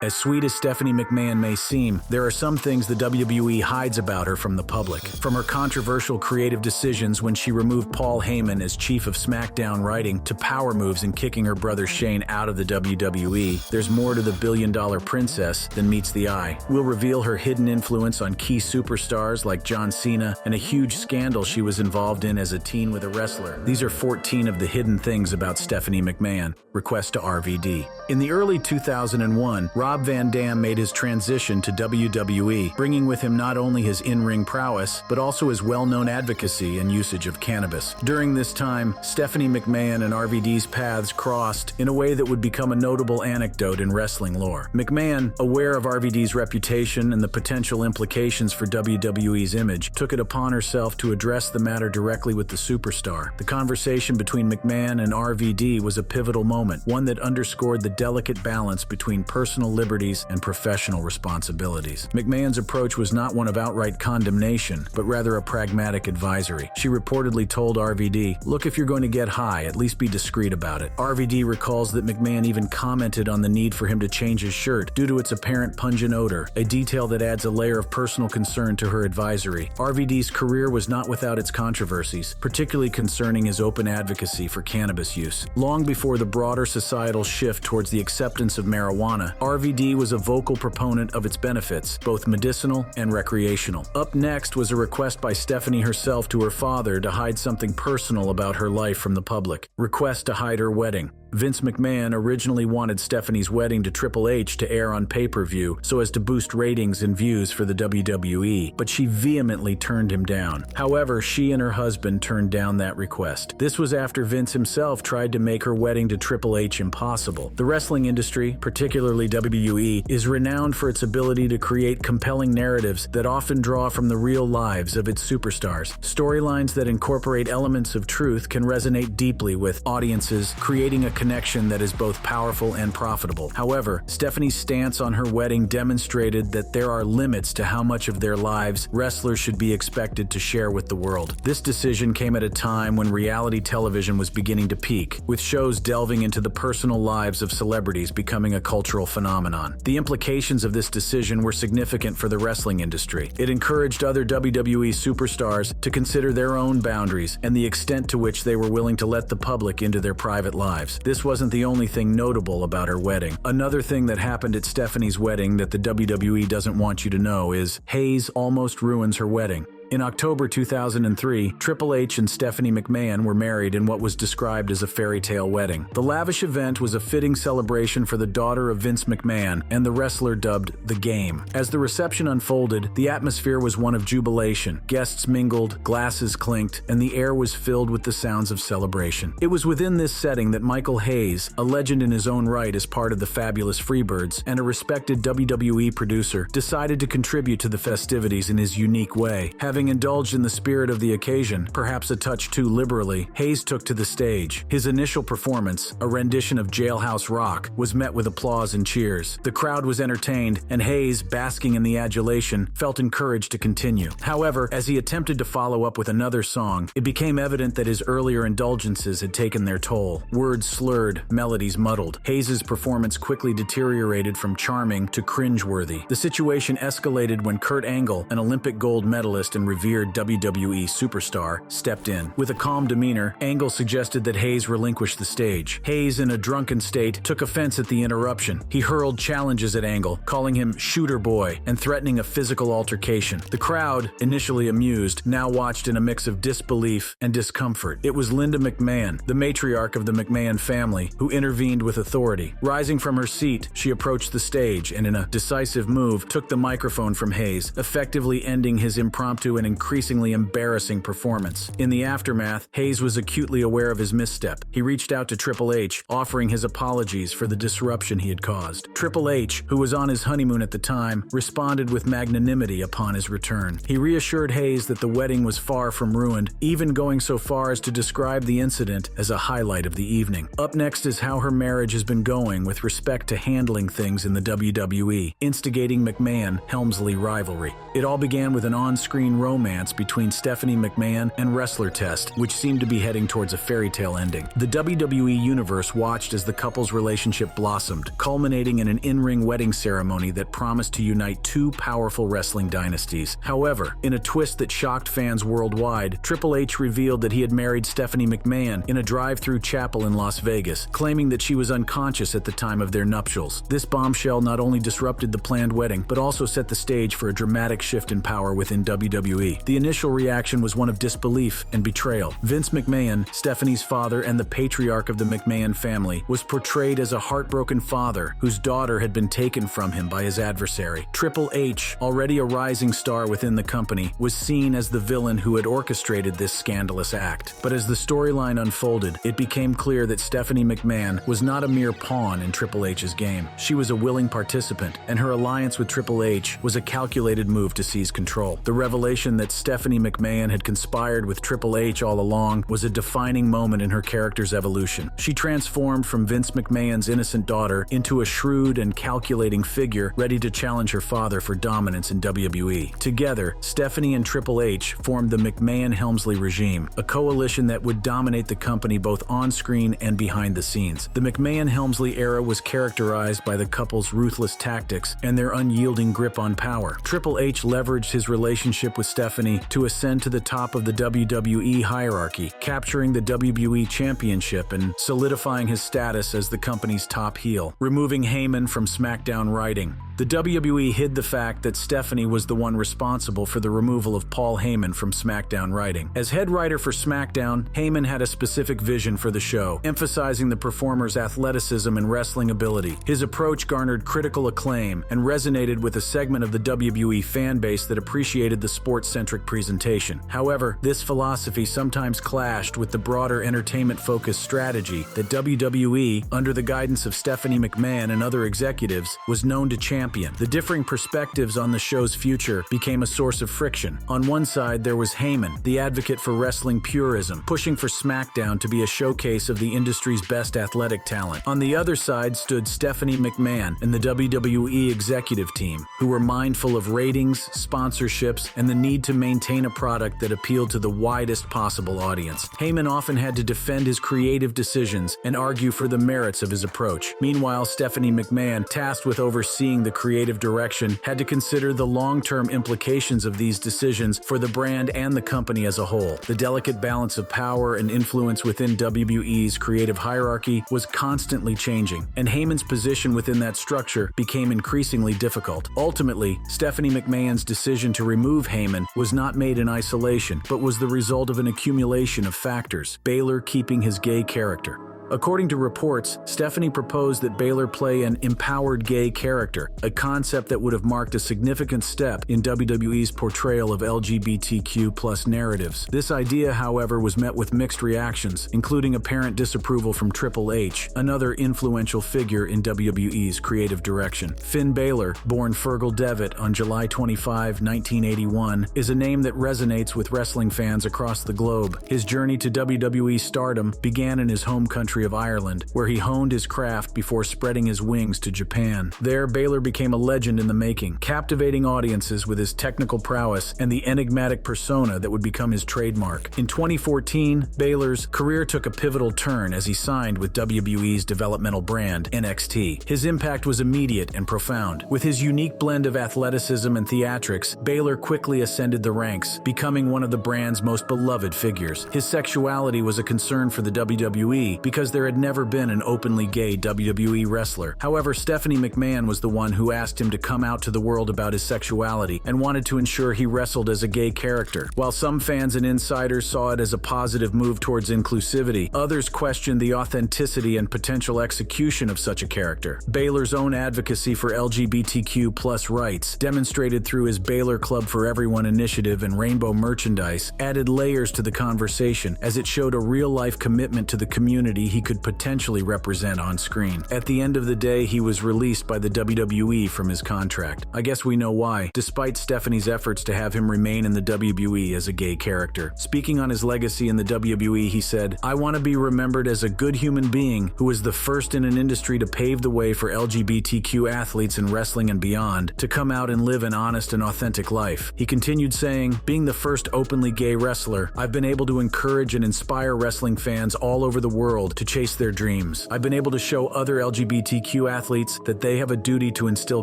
As sweet as Stephanie McMahon may seem, there are some things the WWE hides about her from the public. From her controversial creative decisions when she removed Paul Heyman as chief of SmackDown writing to power moves and kicking her brother Shane out of the WWE, there's more to the billion-dollar princess than meets the eye. We'll reveal her hidden influence on key superstars like John Cena and a huge scandal she was involved in as a teen with a wrestler. These are 14 of the hidden things about Stephanie McMahon. Request to RVD. In the early 2001, Rob Van Dam made his transition to WWE, bringing with him not only his in-ring prowess, but also his well-known advocacy and usage of cannabis. During this time, Stephanie McMahon and RVD's paths crossed in a way that would become a notable anecdote in wrestling lore. McMahon, aware of RVD's reputation and the potential implications for WWE's image, took it upon herself to address the matter directly with the superstar. The conversation between McMahon and RVD was a pivotal moment, one that underscored the delicate balance between personal liberties and professional responsibilities. McMahon's approach was not one of outright condemnation, but rather a pragmatic advisory. She reportedly told RVD, "Look, if you're going to get high, at least be discreet about it." RVD recalls that McMahon even commented on the need for him to change his shirt due to its apparent pungent odor, a detail that adds a layer of personal concern to her advisory. RVD's career was not without its controversies, particularly concerning his open advocacy for cannabis use. Long before the broader societal shift towards the acceptance of marijuana, RVD was a vocal proponent of its benefits, both medicinal and recreational. Up next was a request by Stephanie herself to her father to hide something personal about her life from the public. Request to hide her wedding. Vince McMahon originally wanted Stephanie's wedding to Triple H to air on pay-per-view so as to boost ratings and views for the WWE, but she vehemently turned him down. However, she and her husband turned down that request. This was after Vince himself tried to make her wedding to Triple H impossible. The wrestling industry, particularly WWE, is renowned for its ability to create compelling narratives that often draw from the real lives of its superstars. Storylines that incorporate elements of truth can resonate deeply with audiences, creating a connection that is both powerful and profitable. However, Stephanie's stance on her wedding demonstrated that there are limits to how much of their lives wrestlers should be expected to share with the world. This decision came at a time when reality television was beginning to peak, with shows delving into the personal lives of celebrities becoming a cultural phenomenon. The implications of this decision were significant for the wrestling industry. It encouraged other WWE superstars to consider their own boundaries and the extent to which they were willing to let the public into their private lives. This wasn't the only thing notable about her wedding. Another thing that happened at Stephanie's wedding that the WWE doesn't want you to know is Hayes almost ruins her wedding. In October 2003, Triple H and Stephanie McMahon were married in what was described as a fairy tale wedding. The lavish event was a fitting celebration for the daughter of Vince McMahon and the wrestler dubbed The Game. As the reception unfolded, the atmosphere was one of jubilation. Guests mingled, glasses clinked, and the air was filled with the sounds of celebration. It was within this setting that Michael Hayes, a legend in his own right as part of the Fabulous Freebirds and a respected WWE producer, decided to contribute to the festivities in his unique way. Having indulged in the spirit of the occasion, perhaps a touch too liberally, Hayes took to the stage. His initial performance, a rendition of Jailhouse Rock, was met with applause and cheers. The crowd was entertained, and Hayes, basking in the adulation, felt encouraged to continue. However, as he attempted to follow up with another song, it became evident that his earlier indulgences had taken their toll. Words slurred, melodies muddled. Hayes's performance quickly deteriorated from charming to cringeworthy. The situation escalated when Kurt Angle, an Olympic gold medalist and revered WWE superstar, stepped in. With a calm demeanor, Angle suggested that Hayes relinquish the stage. Hayes, in a drunken state, took offense at the interruption. He hurled challenges at Angle, calling him Shooter Boy and threatening a physical altercation. The crowd, initially amused, now watched in a mix of disbelief and discomfort. It was Linda McMahon, the matriarch of the McMahon family, who intervened with authority. Rising from her seat, she approached the stage and, in a decisive move, took the microphone from Hayes, effectively ending his impromptu and increasingly embarrassing performance. In the aftermath, Hayes was acutely aware of his misstep. He reached out to Triple H, offering his apologies for the disruption he had caused. Triple H, who was on his honeymoon at the time, responded with magnanimity upon his return. He reassured Hayes that the wedding was far from ruined, even going so far as to describe the incident as a highlight of the evening. Up next is how her marriage has been going with respect to handling things in the WWE, instigating McMahon-Helmsley rivalry. It all began with an on-screen romance between Stephanie McMahon and wrestler Test, which seemed to be heading towards a fairy tale ending. The WWE Universe watched as the couple's relationship blossomed, culminating in an in-ring wedding ceremony that promised to unite two powerful wrestling dynasties. However, in a twist that shocked fans worldwide, Triple H revealed that he had married Stephanie McMahon in a drive-through chapel in Las Vegas, claiming that she was unconscious at the time of their nuptials. This bombshell not only disrupted the planned wedding, but also set the stage for a dramatic shift in power within WWE. The initial reaction was one of disbelief and betrayal. Vince McMahon, Stephanie's father and the patriarch of the McMahon family, was portrayed as a heartbroken father whose daughter had been taken from him by his adversary. Triple H, already a rising star within the company, was seen as the villain who had orchestrated this scandalous act. But as the storyline unfolded, it became clear that Stephanie McMahon was not a mere pawn in Triple H's game. She was a willing participant, and her alliance with Triple H was a calculated move to seize control. The revelation that Stephanie McMahon had conspired with Triple H all along was a defining moment in her character's evolution. She transformed from Vince McMahon's innocent daughter into a shrewd and calculating figure ready to challenge her father for dominance in WWE. Together, Stephanie and Triple H formed the McMahon-Helmsley regime, a coalition that would dominate the company both on-screen and behind the scenes. The McMahon-Helmsley era was characterized by the couple's ruthless tactics and their unyielding grip on power. Triple H leveraged his relationship with Stephanie to ascend to the top of the WWE hierarchy, capturing the WWE Championship and solidifying his status as the company's top heel. Removing Heyman from SmackDown writing, the WWE hid the fact that Stephanie was the one responsible for the removal of Paul Heyman from SmackDown writing. As head writer for SmackDown, Heyman had a specific vision for the show, emphasizing the performer's athleticism and wrestling ability. His approach garnered critical acclaim and resonated with a segment of the WWE fan base that appreciated the sports-centric presentation. However, this philosophy sometimes clashed with the broader entertainment-focused strategy that WWE, under the guidance of Stephanie McMahon and other executives, was known to champion. The differing perspectives on the show's future became a source of friction. On one side, there was Heyman, the advocate for wrestling purism, pushing for SmackDown to be a showcase of the industry's best athletic talent. On the other side stood Stephanie McMahon and the WWE executive team, who were mindful of ratings, sponsorships, and the need to maintain a product that appealed to the widest possible audience. Heyman often had to defend his creative decisions and argue for the merits of his approach. Meanwhile, Stephanie McMahon, tasked with overseeing the creative direction, had to consider the long-term implications of these decisions for the brand and the company as a whole. The delicate balance of power and influence within WWE's creative hierarchy was constantly changing, and Heyman's position within that structure became increasingly difficult. Ultimately, Stephanie McMahon's decision to remove Heyman was not made in isolation, but was the result of an accumulation of factors, Baylor keeping his gay character. According to reports, Stephanie proposed that Baylor play an empowered gay character, a concept that would have marked a significant step in WWE's portrayal of LGBTQ+ narratives. This idea, however, was met with mixed reactions, including apparent disapproval from Triple H, another influential figure in WWE's creative direction. Finn Baylor, born Fergal Devitt on July 25, 1981, is a name that resonates with wrestling fans across the globe. His journey to WWE stardom began in his home country of Ireland, where he honed his craft before spreading his wings to Japan. There, Baylor became a legend in the making, captivating audiences with his technical prowess and the enigmatic persona that would become his trademark. In 2014, Baylor's career took a pivotal turn as he signed with WWE's developmental brand, NXT. His impact was immediate and profound. With his unique blend of athleticism and theatrics, Baylor quickly ascended the ranks, becoming one of the brand's most beloved figures. His sexuality was a concern for the WWE because there had never been an openly gay WWE wrestler. However, Stephanie McMahon was the one who asked him to come out to the world about his sexuality and wanted to ensure he wrestled as a gay character. While some fans and insiders saw it as a positive move towards inclusivity, others questioned the authenticity and potential execution of such a character. Baylor's own advocacy for LGBTQ+ rights, demonstrated through his Baylor Club for Everyone initiative and rainbow merchandise, added layers to the conversation as it showed a real-life commitment to the community he he could potentially represent on screen. At the end of the day, he was released by the WWE from his contract. I guess we know why, despite Stephanie's efforts to have him remain in the WWE as a gay character. Speaking on his legacy in the WWE, he said, "I want to be remembered as a good human being who was the first in an industry to pave the way for LGBTQ athletes in wrestling and beyond to come out and live an honest and authentic life." He continued saying, "Being the first openly gay wrestler, I've been able to encourage and inspire wrestling fans all over the world to chase their dreams. I've been able to show other LGBTQ athletes that they have a duty to instill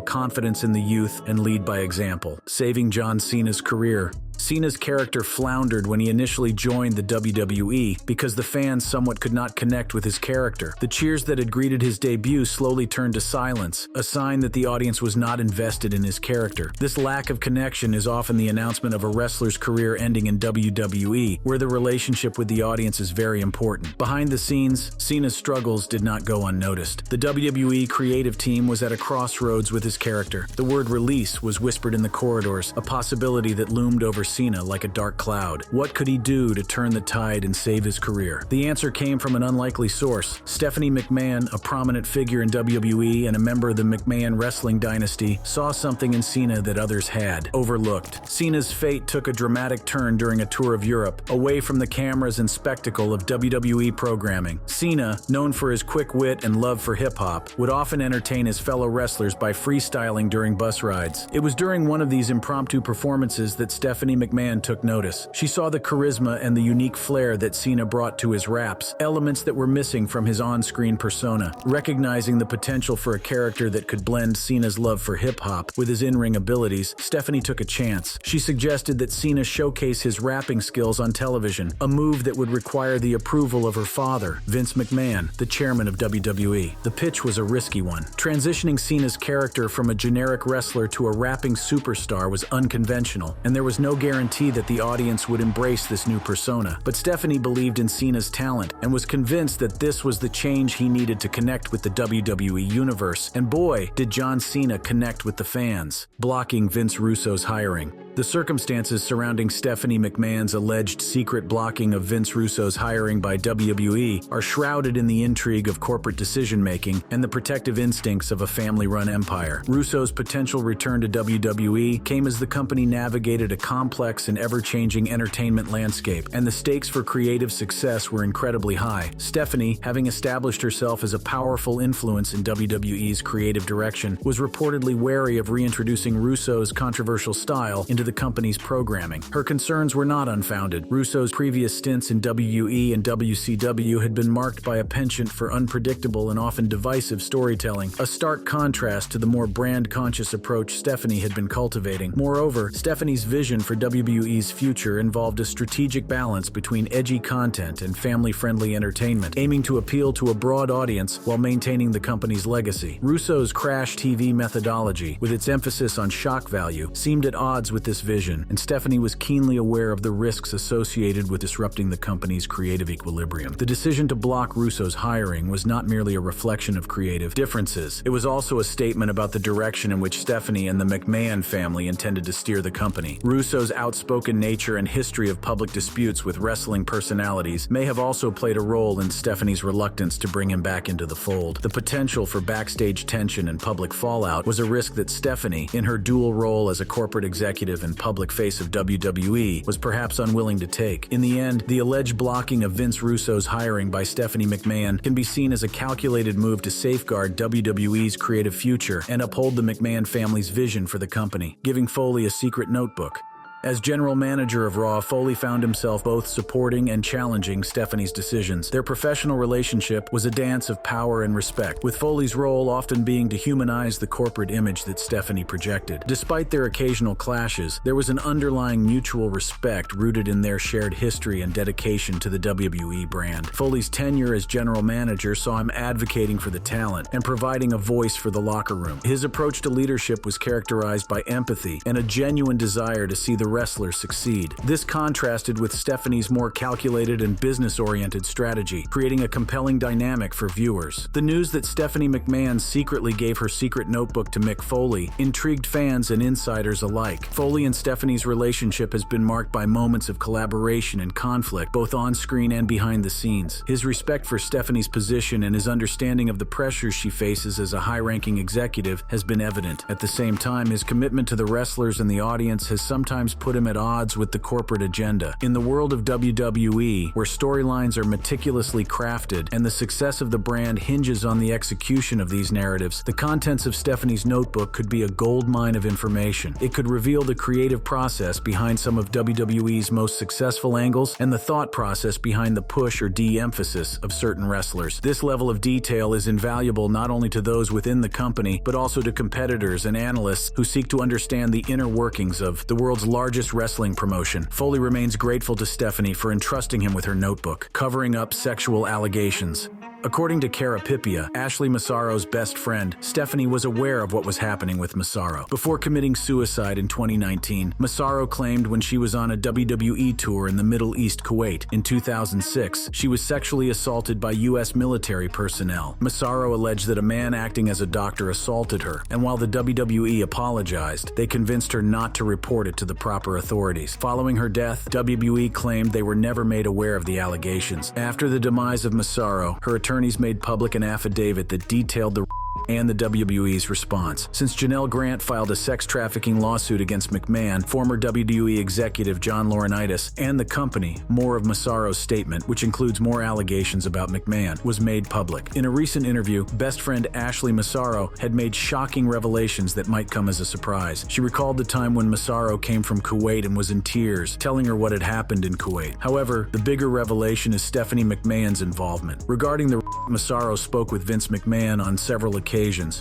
confidence in the youth and lead by example," saving John Cena's career. Cena's character floundered when he initially joined the WWE because the fans somewhat could not connect with his character. The cheers that had greeted his debut slowly turned to silence, a sign that the audience was not invested in his character. This lack of connection is often the announcement of a wrestler's career ending in WWE, where the relationship with the audience is very important. Behind the scenes, Cena's struggles did not go unnoticed. The WWE creative team was at a crossroads with his character. The word release was whispered in the corridors, a possibility that loomed over Cena like a dark cloud. What could he do to turn the tide and save his career? The answer came from an unlikely source. Stephanie McMahon, a prominent figure in WWE and a member of the McMahon wrestling dynasty, saw something in Cena that others had overlooked. Cena's fate took a dramatic turn during a tour of Europe, away from the cameras and spectacle of WWE programming. Cena, known for his quick wit and love for hip-hop, would often entertain his fellow wrestlers by freestyling during bus rides. It was during one of these impromptu performances that Stephanie McMahon took notice. She saw the charisma and the unique flair that Cena brought to his raps, elements that were missing from his on-screen persona. Recognizing the potential for a character that could blend Cena's love for hip-hop with his in-ring abilities, Stephanie took a chance. She suggested that Cena showcase his rapping skills on television, a move that would require the approval of her father, Vince McMahon, the chairman of WWE. The pitch was a risky one. Transitioning Cena's character from a generic wrestler to a rapping superstar was unconventional, and there was no guarantee that the audience would embrace this new persona. But Stephanie believed in Cena's talent and was convinced that this was the change he needed to connect with the WWE universe. And boy, did John Cena connect with the fans, blocking Vince Russo's hiring. The circumstances surrounding Stephanie McMahon's alleged secret blocking of Vince Russo's hiring by WWE are shrouded in the intrigue of corporate decision-making and the protective instincts of a family-run empire. Russo's potential return to WWE came as the company navigated a complex and ever-changing entertainment landscape, and the stakes for creative success were incredibly high. Stephanie, having established herself as a powerful influence in WWE's creative direction, was reportedly wary of reintroducing Russo's controversial style into the company's programming. Her concerns were not unfounded. Russo's previous stints in WE and WCW had been marked by a penchant for unpredictable and often divisive storytelling, a stark contrast to the more brand-conscious approach Stephanie had been cultivating. Moreover, Stephanie's vision for WWE's future involved a strategic balance between edgy content and family-friendly entertainment, aiming to appeal to a broad audience while maintaining the company's legacy. Russo's Crash TV methodology, with its emphasis on shock value, seemed at odds with this vision, and Stephanie was keenly aware of the risks associated with disrupting the company's creative equilibrium. The decision to block Russo's hiring was not merely a reflection of creative differences. It was also a statement about the direction in which Stephanie and the McMahon family intended to steer the company. Russo's outspoken nature and history of public disputes with wrestling personalities may have also played a role in Stephanie's reluctance to bring him back into the fold. The potential for backstage tension and public fallout was a risk that Stephanie, in her dual role as a corporate executive and public face of WWE, was perhaps unwilling to take. In the end, the alleged blocking of Vince Russo's hiring by Stephanie McMahon can be seen as a calculated move to safeguard WWE's creative future and uphold the McMahon family's vision for the company, giving Foley a secret notebook. As general manager of Raw, Foley found himself both supporting and challenging Stephanie's decisions. Their professional relationship was a dance of power and respect, with Foley's role often being to humanize the corporate image that Stephanie projected. Despite their occasional clashes, there was an underlying mutual respect rooted in their shared history and dedication to the WWE brand. Foley's tenure as general manager saw him advocating for the talent and providing a voice for the locker room. His approach to leadership was characterized by empathy and a genuine desire to see the wrestlers succeed. This contrasted with Stephanie's more calculated and business-oriented strategy, creating a compelling dynamic for viewers. The news that Stephanie McMahon secretly gave her secret notebook to Mick Foley intrigued fans and insiders alike. Foley and Stephanie's relationship has been marked by moments of collaboration and conflict, both on-screen and behind the scenes. His respect for Stephanie's position and his understanding of the pressures she faces as a high-ranking executive has been evident. At the same time, his commitment to the wrestlers and the audience has sometimes put him at odds with the corporate agenda. In the world of WWE, where storylines are meticulously crafted and the success of the brand hinges on the execution of these narratives, the contents of Stephanie's notebook could be a goldmine of information. It could reveal the creative process behind some of WWE's most successful angles and the thought process behind the push or de-emphasis of certain wrestlers. This level of detail is invaluable not only to those within the company, but also to competitors and analysts who seek to understand the inner workings of the world's largest wrestling promotion. Foley remains grateful to Stephanie for entrusting him with her notebook, covering up sexual allegations. According to Cara Pipia, Ashley Massaro's best friend, Stephanie was aware of what was happening with Massaro. Before committing suicide in 2019, Massaro claimed when she was on a WWE tour in the Middle East, Kuwait, in 2006, she was sexually assaulted by U.S. military personnel. Massaro alleged that a man acting as a doctor assaulted her, and while the WWE apologized, they convinced her not to report it to the proper authorities. Following her death, WWE claimed they were never made aware of the allegations. After the demise of Massaro, her attorneys made public an affidavit that detailed the and the WWE's response. Since Janelle Grant filed a sex trafficking lawsuit against McMahon, former WWE executive John Laurinaitis, and the company, more of Massaro's statement, which includes more allegations about McMahon, was made public. In a recent interview, best friend Ashley Massaro had made shocking revelations that might come as a surprise. She recalled the time when Massaro came from Kuwait and was in tears, telling her what had happened in Kuwait. However, the bigger revelation is Stephanie McMahon's involvement. Regarding the Massaro spoke with Vince McMahon on several occasions.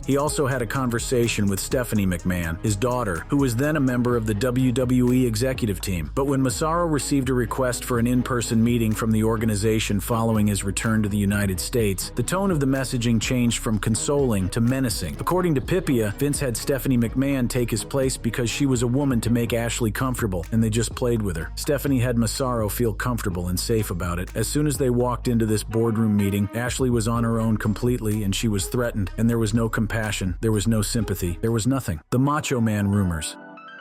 He also had a conversation with Stephanie McMahon, his daughter, who was then a member of the WWE executive team. But when Massaro received a request for an in-person meeting from the organization following his return to the United States, the tone of the messaging changed from consoling to menacing. According to Pipia, Vince had Stephanie McMahon take his place because she was a woman to make Ashley comfortable, and they just played with her. Stephanie had Massaro feel comfortable and safe about it. As soon as they walked into this boardroom meeting, Ashley was on her own completely, and she was threatened, and there was no compassion, there was no sympathy, there was nothing. The Macho Man rumors.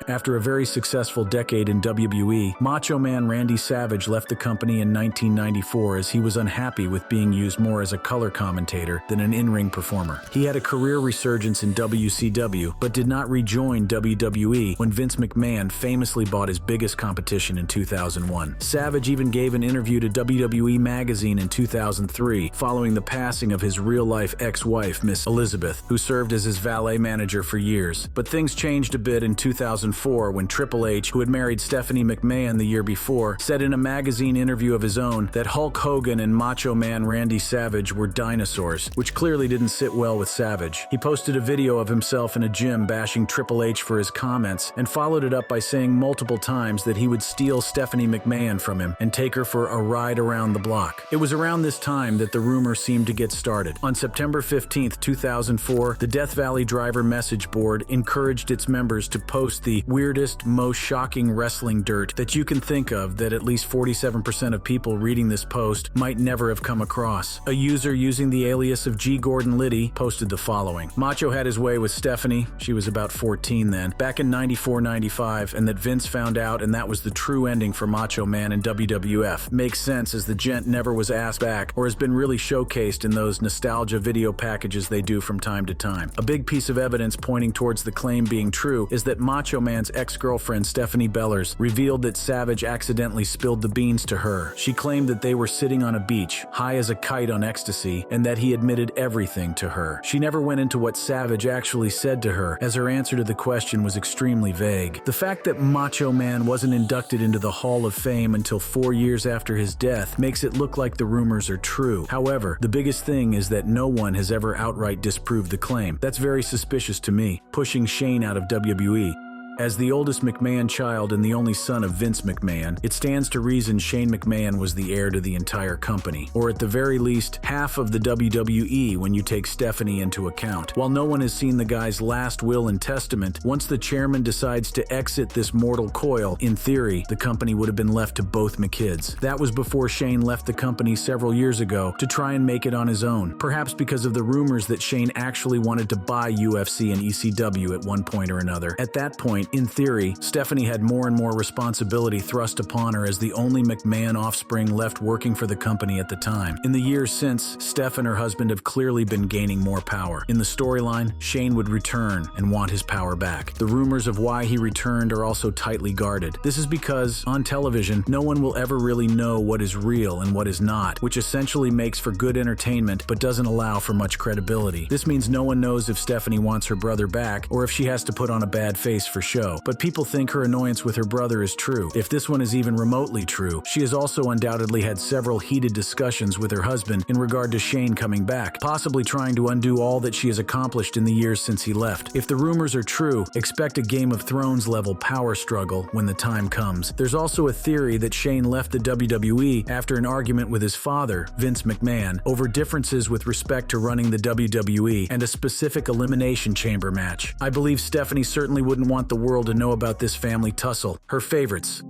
After a very successful decade in WWE, Macho Man Randy Savage left the company in 1994 as he was unhappy with being used more as a color commentator than an in-ring performer. He had a career resurgence in WCW, but did not rejoin WWE when Vince McMahon famously bought his biggest competition in 2001. Savage even gave an interview to WWE Magazine in 2003, following the passing of his real-life ex-wife, Miss Elizabeth, who served as his valet manager for years. But things changed a bit in 2004 when Triple H, who had married Stephanie McMahon the year before, said in a magazine interview of his own that Hulk Hogan and Macho Man Randy Savage were dinosaurs, which clearly didn't sit well with Savage. He posted a video of himself in a gym bashing Triple H for his comments and followed it up by saying multiple times that he would steal Stephanie McMahon from him and take her for a ride around the block. It was around this time that the rumor seemed to get started. On September 15, 2004, the Death Valley Driver message board encouraged its members to post the weirdest, most shocking wrestling dirt that you can think of that at least 47% of people reading this post might never have come across. A user using the alias of G. Gordon Liddy posted the following. Macho had his way with Stephanie, she was about 14 then, back in 94-95, and that Vince found out, and that was the true ending for Macho Man and WWF. Makes sense as the gent never was asked back or has been really showcased in those nostalgia video packages they do from time to time. A big piece of evidence pointing towards the claim being true is that Macho Man's ex-girlfriend Stephanie Bellers revealed that Savage accidentally spilled the beans to her. She claimed that they were sitting on a beach, high as a kite on ecstasy, and that he admitted everything to her. She never went into what Savage actually said to her, as her answer to the question was extremely vague. The fact that Macho Man wasn't inducted into the Hall of Fame until 4 years after his death makes it look like the rumors are true. However, the biggest thing is that no one has ever outright disproved the claim. That's very suspicious to me, pushing Shane out of WWE. As the oldest McMahon child and the only son of Vince McMahon, it stands to reason Shane McMahon was the heir to the entire company, or at the very least, half of the WWE when you take Stephanie into account. While no one has seen the guy's last will and testament, once the chairman decides to exit this mortal coil, in theory, the company would have been left to both McKids. That was before Shane left the company several years ago to try and make it on his own, perhaps because of the rumors that Shane actually wanted to buy UFC and ECW at one point or another. At that point, in theory, Stephanie had more and more responsibility thrust upon her as the only McMahon offspring left working for the company at the time. In the years since, Steph and her husband have clearly been gaining more power. In the storyline, Shane would return and want his power back. The rumors of why he returned are also tightly guarded. This is because, on television, no one will ever really know what is real and what is not, which essentially makes for good entertainment but doesn't allow for much credibility. This means no one knows if Stephanie wants her brother back or if she has to put on a bad face for show. But people think her annoyance with her brother is true. If this one is even remotely true, she has also undoubtedly had several heated discussions with her husband in regard to Shane coming back, possibly trying to undo all that she has accomplished in the years since he left. If the rumors are true, expect a Game of Thrones level power struggle when the time comes. There's also a theory that Shane left the WWE after an argument with his father, Vince McMahon, over differences with respect to running the WWE and a specific Elimination Chamber match. I believe Stephanie certainly wouldn't want the world to know about this family tussle. Her favorites.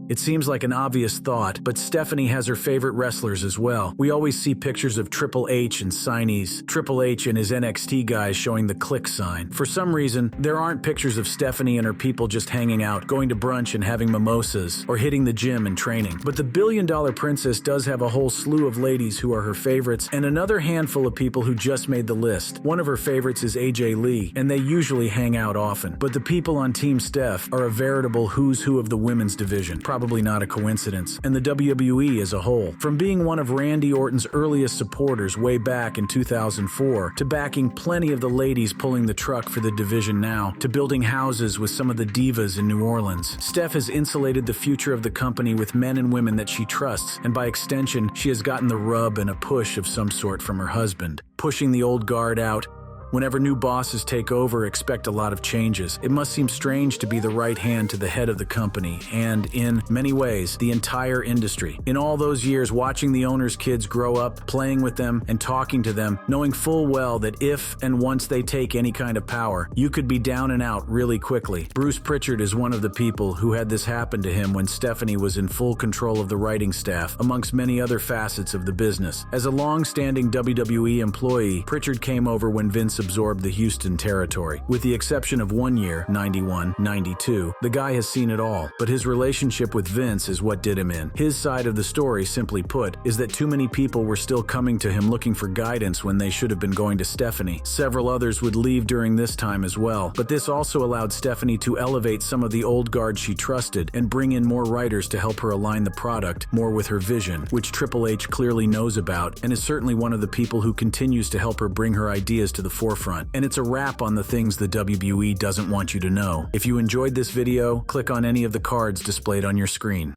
It seems like an obvious thought, but Stephanie has her favorite wrestlers as well. We always see pictures of Triple H and signees, Triple H and his NXT guys showing the click sign. For some reason, there aren't pictures of Stephanie and her people just hanging out, going to brunch and having mimosas, or hitting the gym and training. But the billion-dollar princess does have a whole slew of ladies who are her favorites, and another handful of people who just made the list. One of her favorites is AJ Lee, and they usually hang out often. But the people on Team Steph are a veritable who's who of the women's division. Probably not a coincidence, and the WWE as a whole. From being one of Randy Orton's earliest supporters way back in 2004, to backing plenty of the ladies pulling the truck for the division now, to building houses with some of the divas in New Orleans, Steph has insulated the future of the company with men and women that she trusts, and by extension, she has gotten the rub and a push of some sort from her husband. Pushing the old guard out. Whenever new bosses take over, expect a lot of changes. It must seem strange to be the right hand to the head of the company and, in many ways, the entire industry. In all those years, watching the owner's kids grow up, playing with them, and talking to them, knowing full well that if and once they take any kind of power, you could be down and out really quickly. Bruce Pritchard is one of the people who had this happen to him when Stephanie was in full control of the writing staff, amongst many other facets of the business. As a long-standing WWE employee, Pritchard came over when Vince absorbed the Houston territory. With the exception of 1 year, 91-92, the guy has seen it all, but his relationship with Vince is what did him in. His side of the story, simply put, is that too many people were still coming to him looking for guidance when they should have been going to Stephanie. Several others would leave during this time as well, but this also allowed Stephanie to elevate some of the old guard she trusted and bring in more writers to help her align the product more with her vision, which Triple H clearly knows about and is certainly one of the people who continues to help her bring her ideas to the forefront. And it's a wrap on the things the WWE doesn't want you to know. If you enjoyed this video, click on any of the cards displayed on your screen.